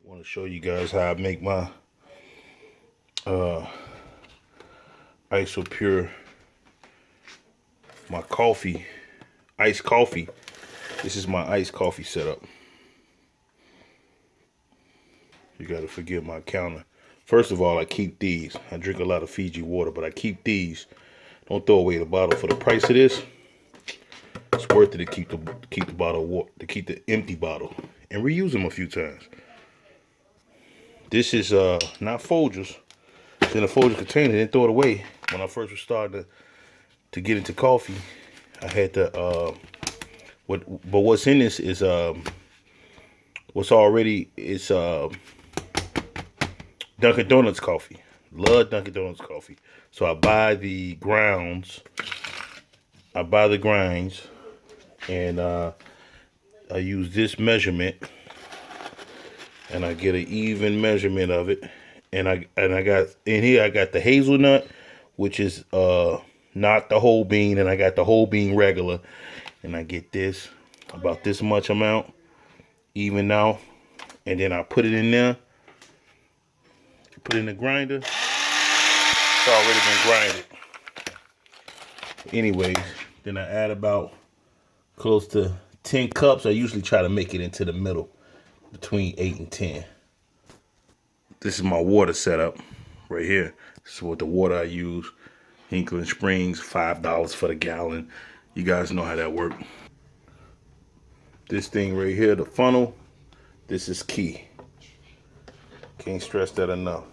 Want to show you guys how I make my Isopure, my coffee, iced coffee. This is my iced coffee setup. You gotta forgive my counter. First of all, I keep these. I drink a lot of Fiji water, but I keep these. Don't throw away the bottle. For the price of this, it's worth it to keep the bottle of water, to keep the empty bottle, and reuse them a few times. This is not Folgers. It's in a Folger container. Didn't throw it away when I first was starting to get into coffee. I had to but what's in this is what's already is Dunkin' Donuts coffee. Love Dunkin' Donuts coffee. So I buy the grounds. I buy the grinds, and I use this measurement, and I get an even measurement of it. And I got in here. I got the hazelnut, which is not the whole bean, and I got the whole bean regular. And I get this about this much amount, even now, and then I put it in there. Put it in the grinder. It's already been grinded. Anyways, then I add about close to 10 cups. I usually try to make it into the middle, between 8 and 10. This is my water setup right here. This is what the water I use. Hinkling Springs, $5 for the gallon. You guys know how that works. This thing right here, the funnel, this is key. Can't stress that enough.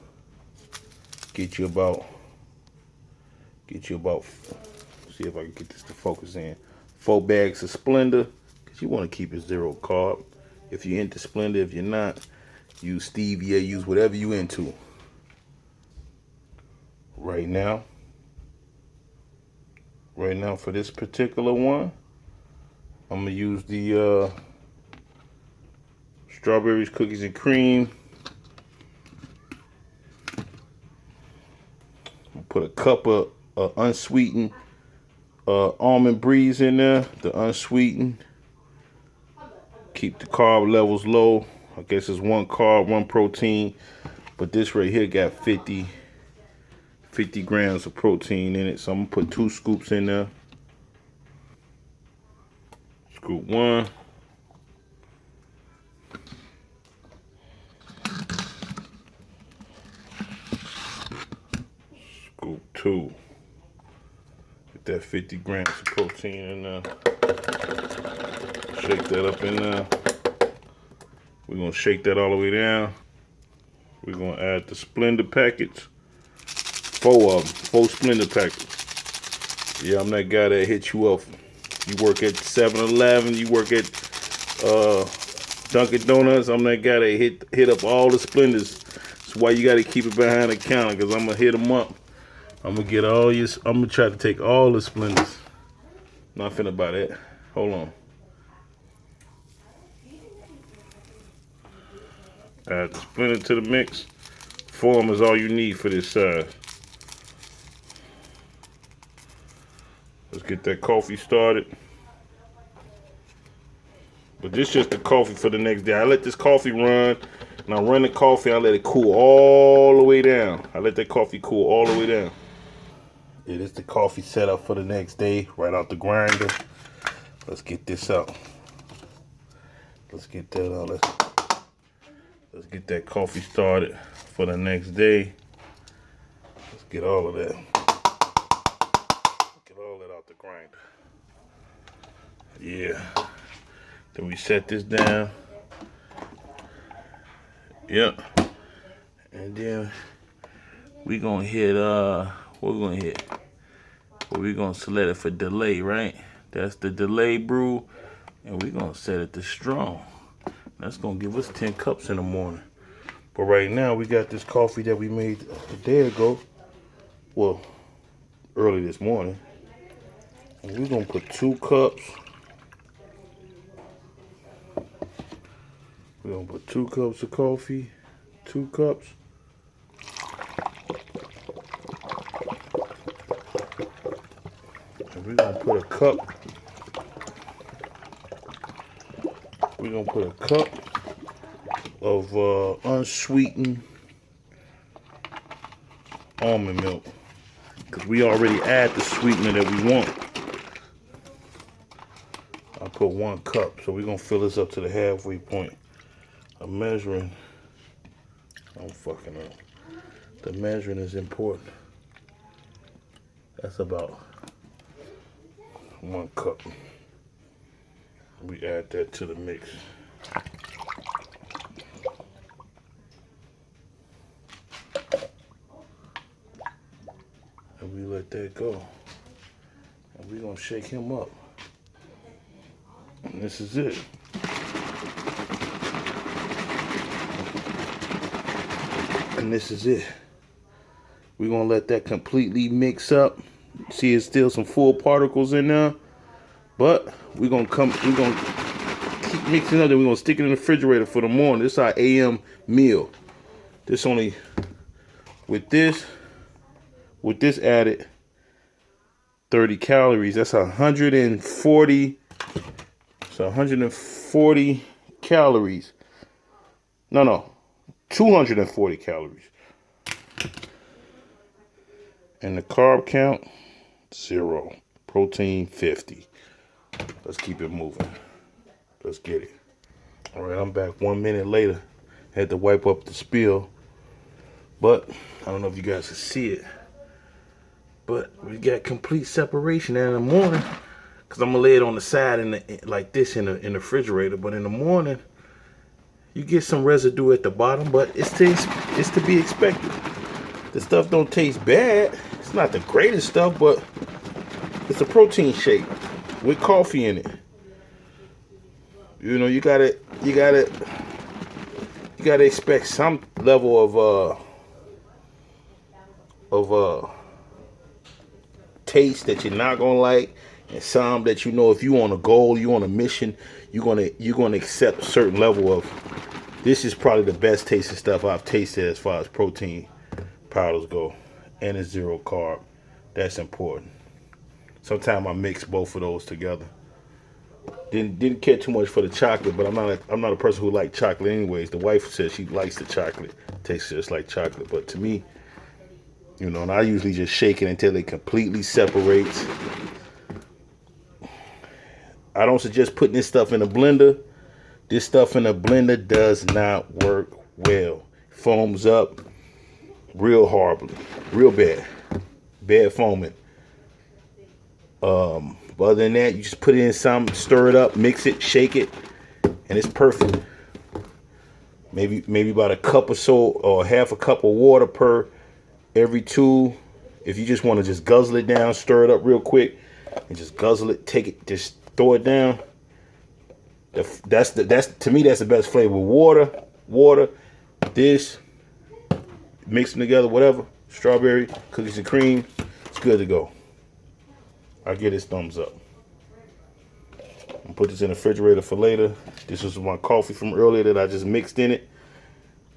Get you about, see if I can get this to focus in. 4 bags of Splenda, because you want to keep it 0 carb. If you're into Splenda, if you're not, use stevia, use whatever you into. Right now for this particular one, I'm going to use the strawberries, cookies, and cream. Put a cup of unsweetened almond breeze in there, the unsweetened. Keep the carb levels low. I guess it's 1 carb, 1 protein. But this right here got 50 grams of protein in it. So I'm going to put 2 scoops in there. Scoop 1. Scoop 2. Get that 50 grams of protein in there. Shake that up in there. We're going to shake that all the way down. We're going to add the Splenda packets. 4 of them. 4 Splenda packets. Yeah, I'm that guy that hits you up. You work at 7-Eleven. You work at Dunkin' Donuts. I'm that guy that hit up all the Splendas. That's why you got to keep it behind the counter, because I'm going to hit them up. I'm going to get all your... I'm going to try to take all the Splendas. Not finna buy that. Hold on. Add the Splenda to the mix. 4 of them is all you need for this size. Let's get that coffee started. But this is just the coffee for the next day. I let this coffee run, and I run the coffee. I let it cool all the way down. I let that coffee cool all the way down. Yeah, this is the coffee setup for the next day, right out the grinder. Let's get this out. Let's get that out. Let's get that coffee started for the next day. Let's get all of that. Get all that out the grinder. Yeah. Then we set this down. Yep. And then we gonna hit what we're gonna hit. Well, we're gonna select it for delay, right? That's the delay brew. And we're gonna set it to strong. That's gonna give us 10 cups in the morning. But right now we got this coffee that we made a day ago. Well, early this morning. And we're gonna put 2 cups. We're gonna put 2 cups of coffee. 2 cups. And we're gonna put a cup. We're gonna put a cup of unsweetened almond milk, because we already add the sweetener that we want. I put 1 cup, so we're gonna fill this up to the halfway point. I'm measuring. I'm fucking up. The measuring is important. That's about 1 cup. We add that to the mix. And we let that go. And we're gonna shake him up. And this is it. And this is it. We're gonna let that completely mix up. See, there's still some full particles in there. But we're gonna keep mixing up, and we're gonna stick it in the refrigerator for the morning. This is our AM meal. This only with this added 30 calories. That's 140. So 140 calories. No, 240 calories. And the carb count, 0. Protein, 50. Let's keep it moving. Let's get it. All right, I'm back 1 minute later. Had to wipe up the spill. But I don't know if you guys can see it. But we got complete separation in the morning. Because I'm going to lay it on the side like this in the refrigerator. But in the morning, you get some residue at the bottom. But it's to be expected. The stuff don't taste bad. It's not the greatest stuff, but it's a protein shake with coffee in it. You know, you gotta expect some level of taste that you're not gonna like, and some that, you know, if you on a goal, you on a mission, you're gonna accept a certain level of. This is probably the best tasting stuff I've tasted as far as protein powders go, and it's 0 carb. That's important. Sometimes I mix both of those together. Didn't care too much for the chocolate, but I'm not a person who likes chocolate anyways. The wife says she likes the chocolate. Tastes just like chocolate, but to me, you know, and I usually just shake it until it completely separates. I don't suggest putting this stuff in a blender. This stuff in a blender does not work well. Foams up real horribly, real bad foaming. But other than that, you just put it in some, stir it up, mix it, shake it, and it's perfect. Maybe about a cup or so, or half a cup of water per every 2. If you just want to just guzzle it down, stir it up real quick, and just guzzle it, take it, just throw it down. That's to me, that's the best flavor. Water, this, mix them together, whatever. Strawberry, cookies and cream, it's good to go. I get his thumbs up. I'm put this in the refrigerator for later. This was my coffee from earlier that I just mixed in it.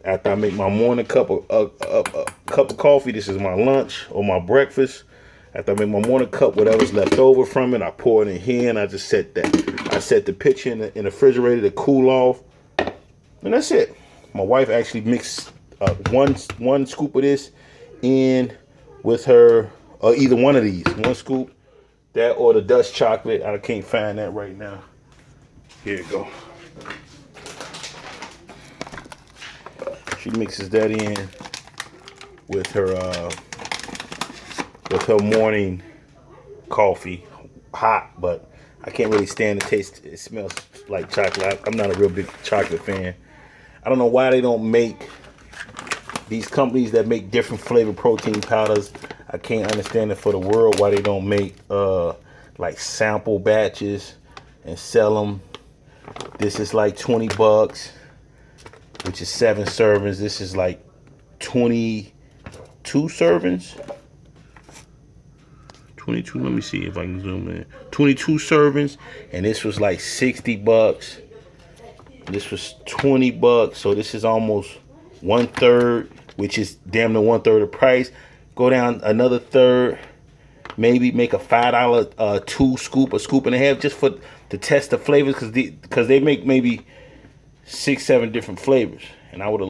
After I make my morning cup of coffee, this is my lunch or my breakfast. After I make my morning cup, whatever's left over from it, I pour it in here, and I just set the pitcher in the refrigerator to cool off, and that's it. My wife actually mixed one scoop of this in with her, or either one of these, 1 scoop. That or the Dutch chocolate. I can't find that right now. Here you go. She mixes that in with her morning coffee. Hot, but I can't really stand the taste. It smells like chocolate. I'm not a real big chocolate fan. I don't know why they don't make these companies that make different flavor protein powders. I can't understand it for the world why they don't make like sample batches and sell them. This is like $20, which is 7 servings. This is like 22 servings. 22, let me see if I can zoom in. 22 servings, and this was like $60. This was $20, so this is almost 1/3, which is damn near 1/3 the price. Go down another third, maybe make a $5 a scoop and a half, just to test the flavors, because they make maybe 6-7 different flavors, and I would have